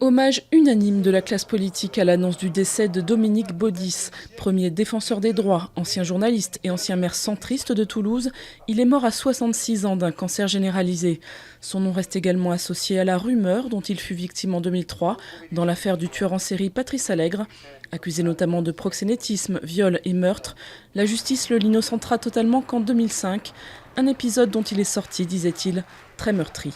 Hommage unanime de la classe politique à l'annonce du décès de Dominique Baudis, premier défenseur des droits, ancien journaliste et ancien maire centriste de Toulouse. Il est mort à 66 ans d'un cancer généralisé. Son nom reste également associé à la rumeur dont il fut victime en 2003 dans l'affaire du tueur en série Patrice Allègre. Accusé notamment de proxénétisme, viol et meurtre, la justice le l'innocentera totalement qu'en 2005. Un épisode dont il est sorti, disait-il, très meurtri.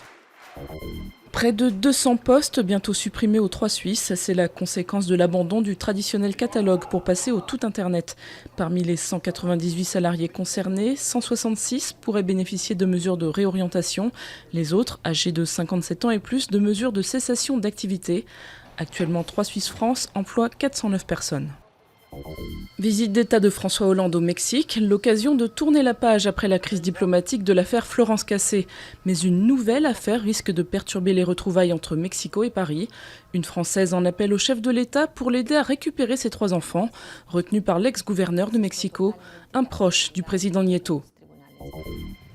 Près de 200 postes bientôt supprimés aux 3 Suisses, c'est la conséquence de l'abandon du traditionnel catalogue pour passer au tout Internet. Parmi les 198 salariés concernés, 166 pourraient bénéficier de mesures de réorientation, les autres, âgés de 57 ans et plus, de mesures de cessation d'activité. Actuellement, 3 Suisse France emploient 409 personnes. Visite d'État de François Hollande au Mexique, l'occasion de tourner la page après la crise diplomatique de l'affaire Florence Cassé. Mais une nouvelle affaire risque de perturber les retrouvailles entre Mexico et Paris. Une Française en appelle au chef de l'État pour l'aider à récupérer ses 3 enfants, retenus par l'ex-gouverneur de Mexico, un proche du président Nieto.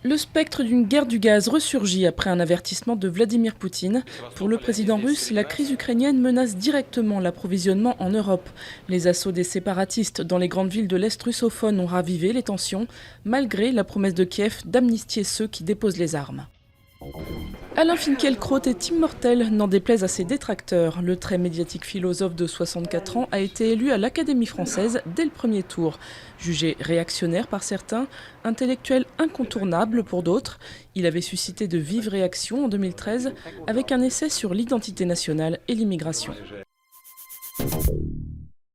Le spectre d'une guerre du gaz ressurgit après un avertissement de Vladimir Poutine. Pour le président russe, la crise ukrainienne menace directement l'approvisionnement en Europe. Les assauts des séparatistes dans les grandes villes de l'Est russophone ont ravivé les tensions, malgré la promesse de Kiev d'amnistier ceux qui déposent les armes. Alain Finkielkraut est immortel, n'en déplaise à ses détracteurs. Le très médiatique philosophe de 64 ans a été élu à l'Académie française dès le premier tour. Jugé réactionnaire par certains, intellectuel incontournable pour d'autres, il avait suscité de vives réactions en 2013 avec un essai sur l'identité nationale et l'immigration.